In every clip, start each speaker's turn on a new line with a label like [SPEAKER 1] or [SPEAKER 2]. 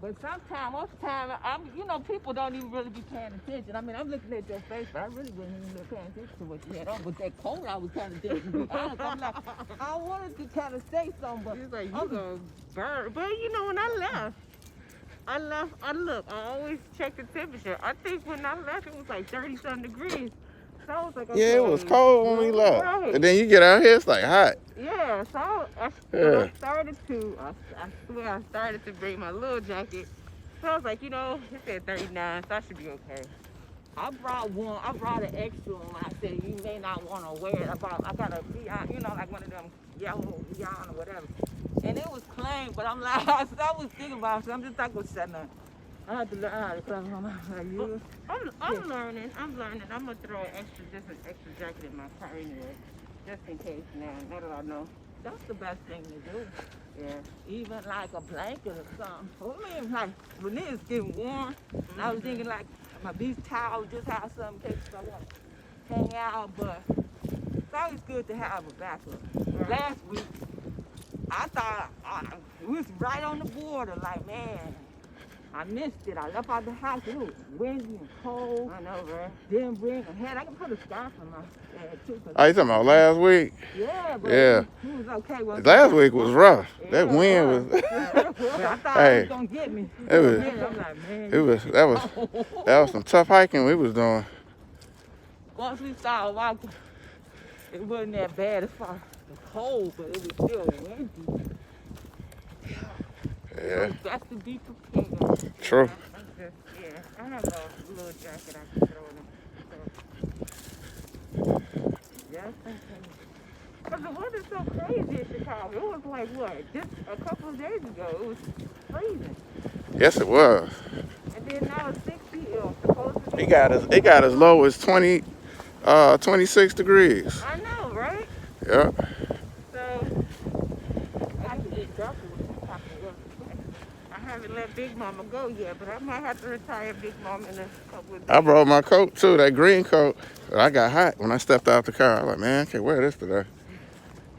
[SPEAKER 1] But sometimes, most of the time, people don't even really be paying attention. I mean, I'm looking at your face, but I really wasn't even paying attention to what you had on. With that coat, I was kind of different. To be honest, I'm like, I wanted to kind of say something, but
[SPEAKER 2] He's like, you gonna burn. But when I look, I always check the temperature. I think when I left, it was like 30-something degrees. So I was like, okay.
[SPEAKER 3] Yeah, it was cold when we left.
[SPEAKER 2] Right.
[SPEAKER 3] And then you get out here, it's like hot.
[SPEAKER 2] Yeah, so I
[SPEAKER 3] Yeah.
[SPEAKER 2] started to, I swear I started to bring my little jacket. So I was like, it said 39, so I should be okay.
[SPEAKER 1] I brought an extra one. I said, you may not want to wear it. I got a beyond, like one of them yellow beyond or whatever. And it was clean, but I'm like, I was thinking about it, so I'm just not going to say nothing. I have to learn how to cover my use.
[SPEAKER 2] I'm learning. I'm gonna throw an extra jacket in my car anyway, just in case. Now that I know.
[SPEAKER 1] That's the best thing to do.
[SPEAKER 2] Yeah.
[SPEAKER 1] Even like a blanket or something. I mean, like when it's getting warm, I was thinking like my beach towel, just have some in case I want to hang out. But it's always good to have a backup.
[SPEAKER 2] Right.
[SPEAKER 1] Last week, I thought it was right on the border. Like, man, I missed it. I left out the house. It was windy and cold.
[SPEAKER 2] I know, right?
[SPEAKER 1] Didn't bring a hat. I can put a scarf on my head too.
[SPEAKER 3] Oh, you talking about last week?
[SPEAKER 1] Yeah, but
[SPEAKER 3] Yeah.
[SPEAKER 1] it was okay.
[SPEAKER 3] Last week was rough.
[SPEAKER 1] Yeah,
[SPEAKER 3] That wind was.
[SPEAKER 1] I thought
[SPEAKER 3] Hey,
[SPEAKER 1] it was gonna get me.
[SPEAKER 3] it was.
[SPEAKER 1] I'm like, man.
[SPEAKER 3] That was some tough hiking we was doing.
[SPEAKER 1] Once we started walking, it wasn't that bad as far as the cold, but it was still windy.
[SPEAKER 3] Yeah.
[SPEAKER 1] So that's to be prepared.
[SPEAKER 3] True.
[SPEAKER 2] Yeah, I have a little jacket I can throw in.
[SPEAKER 1] Yes,
[SPEAKER 2] But the weather's so crazy in Chicago. It was like, what, just a couple of days ago, it was freezing.
[SPEAKER 3] Yes, it was.
[SPEAKER 2] And then now it's 60, it was supposed to be.
[SPEAKER 3] It got as low as 26 degrees.
[SPEAKER 2] I know, right?
[SPEAKER 3] Yeah.
[SPEAKER 2] So,
[SPEAKER 1] I can get darker with some type of work.
[SPEAKER 2] I haven't let Big Mama go yet, but I might have to retire Big Mama in a couple of days.
[SPEAKER 3] I brought my coat too, that green coat. But I got hot when I stepped out the car. I was like, man, I can't wear this today.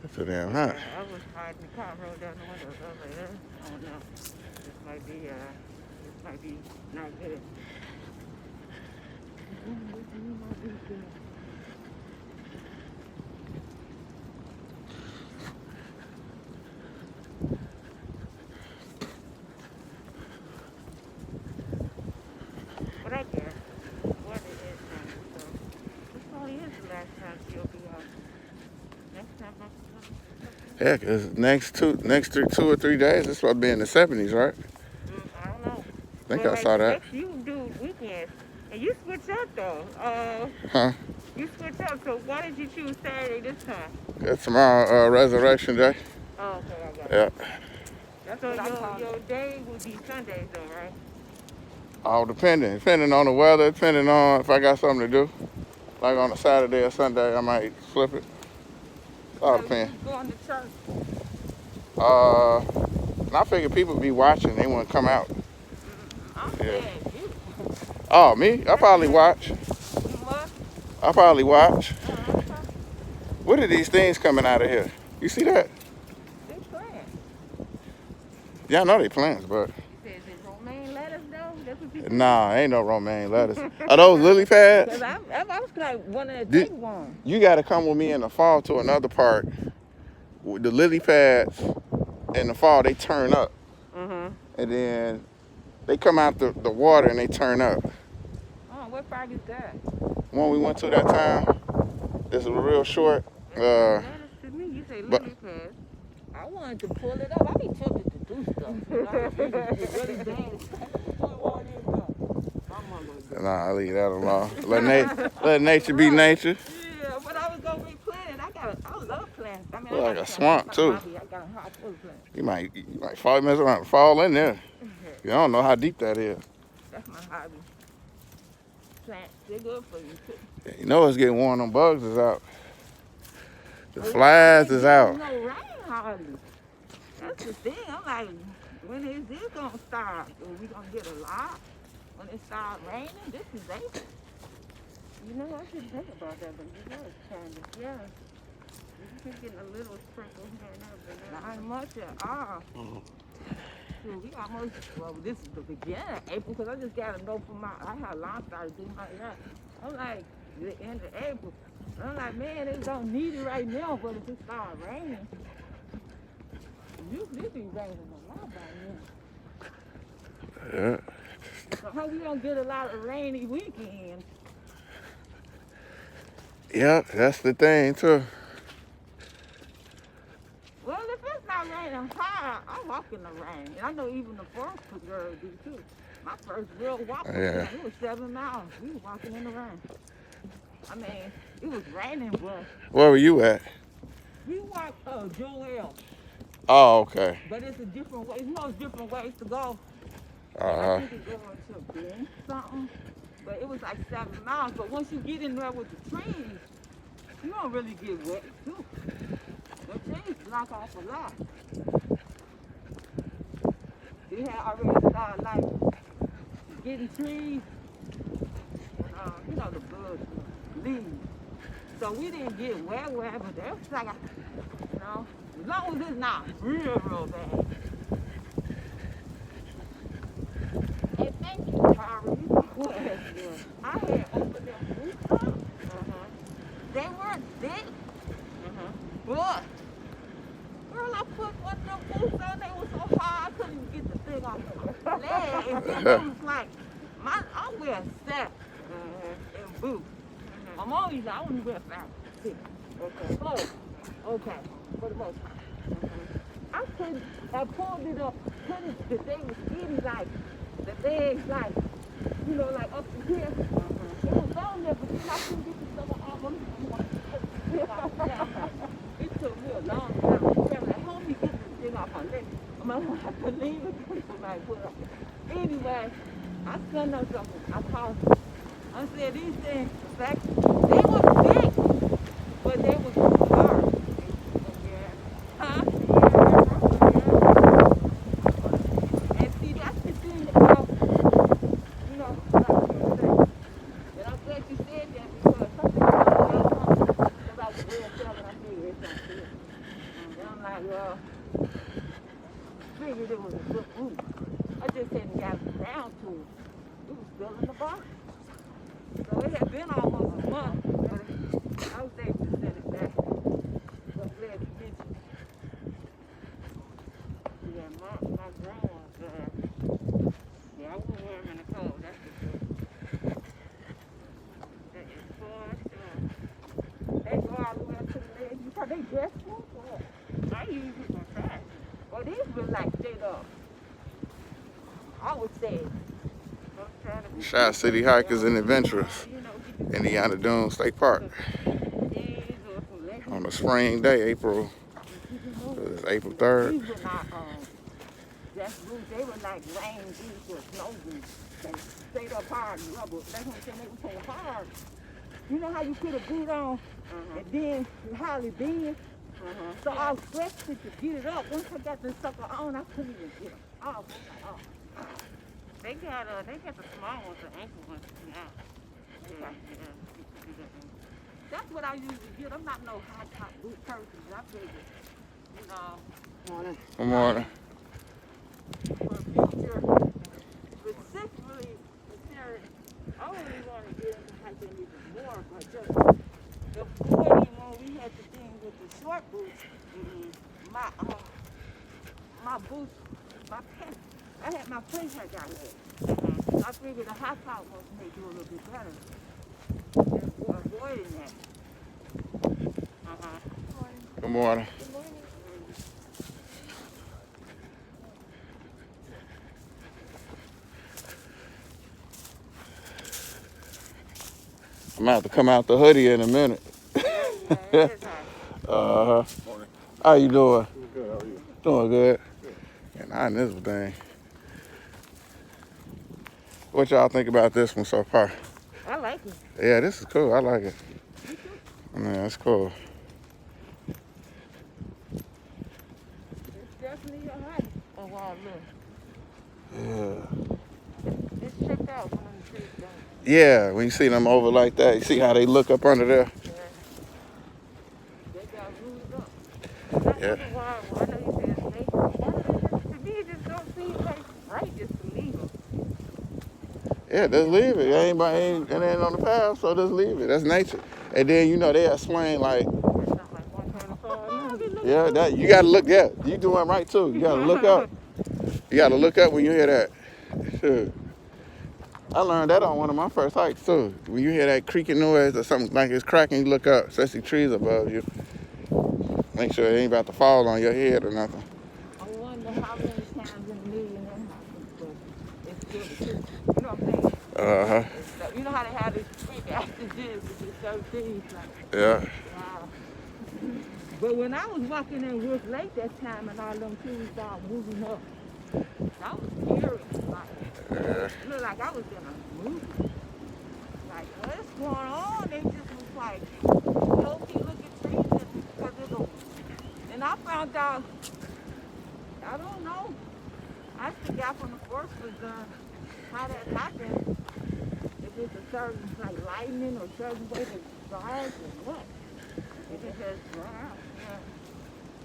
[SPEAKER 3] It's too damn hot.
[SPEAKER 2] I was hiding the car, rolled down the windows. I was like, oh no, this might be not good. But I guess weather is nice, so this probably is the last time she'll be out. Next time I'm
[SPEAKER 3] Yeah, because next 2 or 3 days, it's supposed to be in the 70s, right?
[SPEAKER 2] I don't know.
[SPEAKER 3] I think I saw that.
[SPEAKER 2] Next you do weekends. And you switch up though.
[SPEAKER 3] Huh?
[SPEAKER 2] You switch up, so why did you choose Saturday this time?
[SPEAKER 3] It's tomorrow, Resurrection Day.
[SPEAKER 2] Oh, okay, I got it.
[SPEAKER 3] Yeah.
[SPEAKER 1] That's
[SPEAKER 2] So
[SPEAKER 1] what I call
[SPEAKER 2] your
[SPEAKER 1] it.
[SPEAKER 2] day would be Sundays though, right?
[SPEAKER 3] All depending on the weather, depending on if I got something to do. Like on a Saturday or Sunday, I might flip it. All depends.
[SPEAKER 1] Going to church.
[SPEAKER 3] I figure people be watching, they want to come out.
[SPEAKER 1] I'm
[SPEAKER 3] Yeah.
[SPEAKER 1] saying you.
[SPEAKER 3] Oh, me? I probably watch.
[SPEAKER 1] You what?
[SPEAKER 3] I probably watch.
[SPEAKER 1] Uh-huh.
[SPEAKER 3] What are these things coming out of here? You see that?
[SPEAKER 1] They playing.
[SPEAKER 3] Yeah, I know they plants, but
[SPEAKER 2] You said is it romaine lettuce though? That's what you
[SPEAKER 3] nah, ain't no romaine lettuce. Are those lily pads?
[SPEAKER 1] Because I was like one of the
[SPEAKER 3] Did-
[SPEAKER 1] big ones.
[SPEAKER 3] You got to come with me in the fall to another park. With the lily pads in the fall, they turn up.
[SPEAKER 2] Mm-hmm.
[SPEAKER 3] And then they come out the water and they turn up.
[SPEAKER 1] Oh, what park is that?
[SPEAKER 3] One we went to that time, this was real short.
[SPEAKER 2] Lettuce to me, you say
[SPEAKER 3] but-
[SPEAKER 2] lily pads.
[SPEAKER 1] I wanted to pull it up. I be tempted to do stuff. You know? It's really bad.
[SPEAKER 3] Nah, I leave that alone. Let nature be nature.
[SPEAKER 1] Yeah, but I was gonna replant it. I love plants. I mean,
[SPEAKER 3] Look
[SPEAKER 1] I
[SPEAKER 3] like
[SPEAKER 1] got
[SPEAKER 3] a swamp, too.
[SPEAKER 1] I got a house full of plants.
[SPEAKER 3] You might mess around and fall in there. You don't know how deep that is.
[SPEAKER 1] That's my hobby. Plants, they're good for you too.
[SPEAKER 3] You know it's getting warm. Them bugs is out. The flies is out.
[SPEAKER 1] No rain hardly. That's the thing. I'm like, when is this gonna start? Are we gonna get a lot? When it starts raining, this is April.
[SPEAKER 2] You know, I didn't think about that, but you know it's kind of, yeah. You keep getting a little sprinkle here and there, but
[SPEAKER 1] Not much at all. shoot, we almost, well, this is the beginning of April, because I just got to know from I had lawn started doing my hair. I'm like, the end of April. I'm like, man, they don't need it right now, but it just started raining. Usually it be raining a lot by now.
[SPEAKER 3] Yeah.
[SPEAKER 1] So how we don't get a lot of rainy weekends?
[SPEAKER 3] Yep, that's the thing too.
[SPEAKER 1] Well, if it's not raining hard, I walk in the rain. And I know even the forest girls do too. My first real walk was
[SPEAKER 3] Yeah.
[SPEAKER 1] it was 7 miles. We were walking in the rain. I mean, it was raining, but
[SPEAKER 3] Where were you at?
[SPEAKER 1] we walked Joel.
[SPEAKER 3] Oh, okay.
[SPEAKER 1] But it's a different way. You know, it's different ways to go. I
[SPEAKER 3] Uh-huh.
[SPEAKER 1] think it's going to Bend something. But it was like 7 miles. But once you get in there with the trees, you don't really get wet too. The trees block off a lot. We had already started like getting trees and you know, the bugs, leaves. So we didn't get wet, but that was like, you know, as long as it's not real bad. And thank you, Tara. You know what? I had opened them boots up. They weren't thick. But, girl, I put one of them boots on. They were so hard, I couldn't even get the thing off my leg. And then it was like, I wear set and boots. I'm always, I only wear fat. Okay. Clothes. Okay. For the most part. I pulled it up, put it, the thing was skinny, like, the legs, like, you know, like up to here. It was on there, but then I couldn't get the stuff off of me. It took me a long time. Like, help me get this thing off my leg. I'm going to have to leave it. Like, well, anyway, I sent them something. I called them. I said, these things, in fact, they were big, but they were hard. Huh? And see, that's the thing about, you know, like you say. And I'm glad you said that because something about because I was real selling, I figured it's not good. And I'm like, well, figured it was a good move. I just hadn't got down to it. It was still in the box. So it had been almost a month, but I was able to send it back. So I'm glad you mentioned it. Yeah, my grandma's, yeah, I wouldn't wear them in the cold, that's for sure. That is for sure. They go all the way up to the legs. You thought they dress cool or what? I use it for fashion. Well, these were like straight up. I would say,
[SPEAKER 3] Shot City Hikers and Adventurers, Indiana Dunes State Park. On a spring day, April 3rd.
[SPEAKER 1] These were not just boots. They were like rain boots or snow boots. They straight up hard rubber. That's what I'm saying. They were so hard. You know how you put a boot on and then you hardly bend? So I was stretching to get it up. Once I got this sucker on, I couldn't even get it off. They got the small ones, the ankle ones now. Okay. That's what I usually get. I'm not no high top boot person. I figure, you know.
[SPEAKER 3] Good morning.
[SPEAKER 1] For future, specifically, I really want to get into hiking even more, but just the 40 when we had the thing with the short boots, my boots, my pants. I had my place had got wet. I figured the high top ones may do a little bit better. And avoiding that.
[SPEAKER 3] Good morning.
[SPEAKER 1] Good morning.
[SPEAKER 3] I'm about to come out the hoodie in a minute. Uh-huh.
[SPEAKER 4] Morning.
[SPEAKER 3] How you doing?
[SPEAKER 4] Good, how are you?
[SPEAKER 3] Doing good. And I this thing. What y'all think about this one so far?
[SPEAKER 1] I like it.
[SPEAKER 3] Yeah, this is cool. I like it. Man, it's cool.
[SPEAKER 1] It's definitely a hike. Oh, wow, look.
[SPEAKER 3] Yeah.
[SPEAKER 1] It's checked out when the trees down.
[SPEAKER 3] Yeah, when you see them over like that, you see how they look up under there?
[SPEAKER 1] Yeah. They got rooted up.
[SPEAKER 3] Yeah.
[SPEAKER 1] That's why I know you said snake. To me, it just don't seem
[SPEAKER 3] Yeah, just leave it. It ain't on the path, so just leave it. That's nature. And then, you know, they explain, like,
[SPEAKER 2] That's not like 125 now.
[SPEAKER 3] yeah, that you gotta look at. You doing right, too. You gotta look up. You gotta look up when you hear that. Sure. I learned that on one of my first hikes, too. When you hear that creaking noise or something like it's cracking, you look up, especially trees above you. Make sure it ain't about to fall on your head or nothing.
[SPEAKER 1] I wonder how many times in a million that happens, but it's still the truth. You know what I'm saying?
[SPEAKER 3] Uh-huh.
[SPEAKER 1] You know how they have this freak accidents with these certain things, like,
[SPEAKER 3] Yeah.
[SPEAKER 1] wow. But when I was walking in Wolf Lake that time and all them trees started moving up, that was scary. Like,
[SPEAKER 3] Yeah.
[SPEAKER 1] it looked like I was in a movie. Like, what's going on? They just was like, low-key looking trees because of the... And I found out, I don't know, I forgot when the force was done, how that happened. If it's a certain, like, lightning or certain way that stars or what. If it just run out, yeah.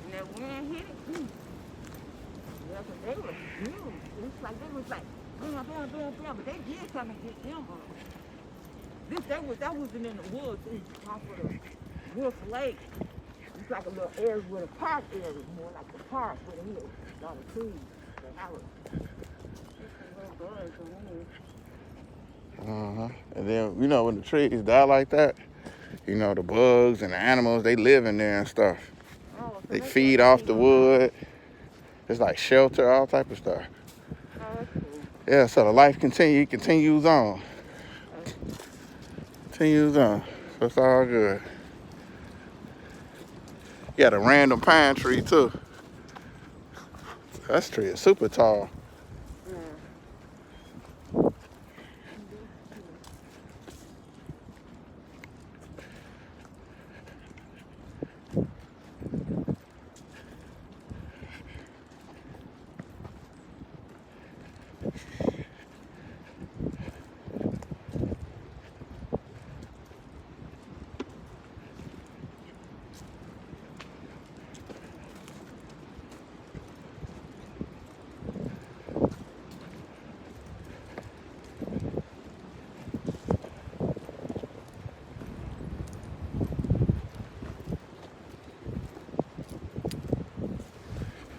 [SPEAKER 1] And that wind hit it, too. Yeah, because they were huge. It's like, they was like, bam, bam, bam, bam, but they did come and get them. That wasn't in the woods. It was off of the Wolf Lake. It's like a little area with a park area, more like the park where they had a lot of trees. But I was just a little birds and wind.
[SPEAKER 3] And then, you know, when the trees die like that, you know, the bugs and the animals, they live in there and stuff.
[SPEAKER 1] Oh, so
[SPEAKER 3] They feed off the wood. It's like shelter, all type of stuff.
[SPEAKER 1] Oh, that's cool.
[SPEAKER 3] Yeah, so the life continues on. Continues on. So it's all good. You got a random pine tree, too. That tree is super tall.
[SPEAKER 1] Yeah.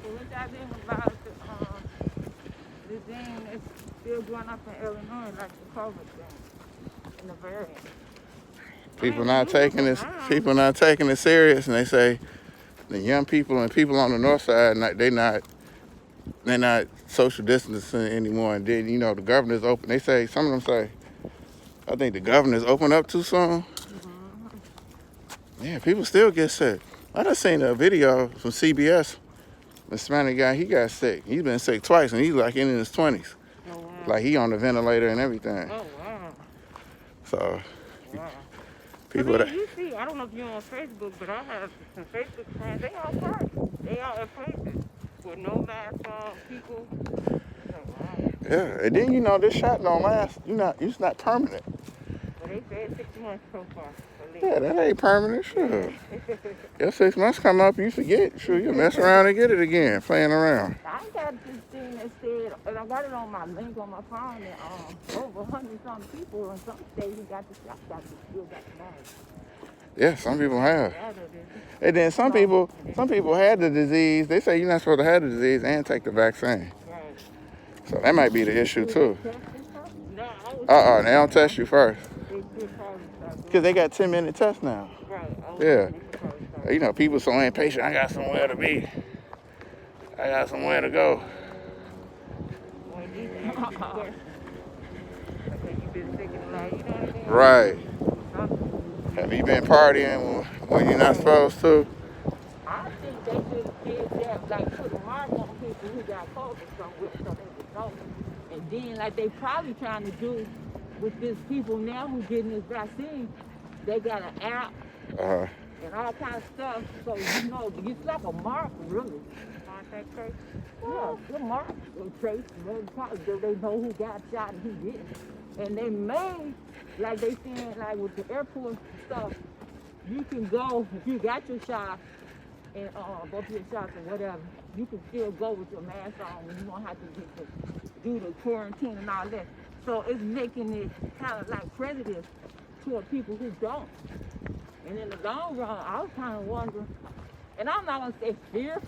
[SPEAKER 1] What y'all think about the thing that's still going up in Illinois, like the COVID thing, and the variant?
[SPEAKER 3] People not taking it serious, and they say the young people and people on the north side, they're not social distancing anymore. And then, you know, the governor's open. They say, some of them say, I think the governor's open up too soon. Yeah, people still get sick. I just seen a video from CBS. The Hispanic guy, he got sick. He's been sick twice, and he's like in his 20s.
[SPEAKER 1] Oh, wow.
[SPEAKER 3] Like he on the ventilator and everything.
[SPEAKER 1] Oh, wow.
[SPEAKER 3] So,
[SPEAKER 1] Wow.
[SPEAKER 3] people that...
[SPEAKER 2] You see, I don't know if you're on Facebook, but I have some Facebook friends. They all party. They all at places with no mask on, people. Wow.
[SPEAKER 3] Yeah, and then, you know, this shot don't last. It's not permanent.
[SPEAKER 2] Well, they said 6 months so far.
[SPEAKER 3] Yeah, that ain't permanent, sure. Your 6 months come up, you forget. Sure, you mess around and get it again, playing around.
[SPEAKER 1] I got this thing that said, and I got it on my link on my phone, that over 100-something people in some states who got the shot, still got the mask.
[SPEAKER 3] Yeah, some people have. And then some people had the disease. They say you're not supposed to have the disease and take the vaccine.
[SPEAKER 2] Right.
[SPEAKER 3] So that might be the issue too.
[SPEAKER 2] No,
[SPEAKER 3] They don't test you first.
[SPEAKER 2] they still probably start
[SPEAKER 3] Because they got 10-minute tests now.
[SPEAKER 2] Right.
[SPEAKER 3] Yeah. You know, people so impatient. I got somewhere to be. I got somewhere to go. Right. Have you been partying when you're not supposed to?
[SPEAKER 1] I think they just did that, like put a mark on people who got COVID somewhere so they would know. And then, like they probably trying to do with these people now who getting this vaccine, they got an app and all kind of stuff. So you know, it's like a mark, really. Contact trace. Yeah, the mark will trace. They know who got shot and who didn't. And they may, like they saying, like with the airport stuff, you can go if you got your shot and both your shots or whatever. You can still go with your mask on when you don't have to do the quarantine and all that. So it's making it kind of like prejudice toward people who don't. And in the long run, I was kind of wondering, and I'm not gonna say fear,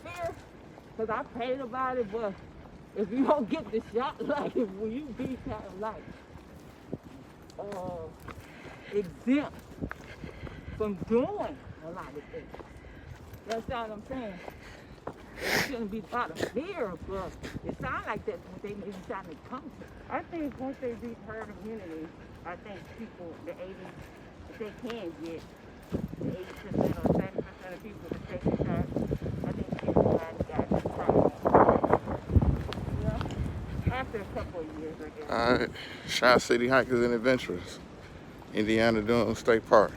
[SPEAKER 1] because I prayed about it, but if you don't get the shot, like, will you be kind of like exempt from doing a lot of things? You understand what I'm saying? It shouldn't be out of fear, but it sounds like that's what they may be trying to come to.
[SPEAKER 2] I think once they reach herd immunity, I think people, the 80, if they can get the 80% or 70% of people to take the shot, I think people got the problem. Yeah. After a couple of years, I guess.
[SPEAKER 3] All right. Shot City Hikers and Adventurers, Indiana Dunes State Park.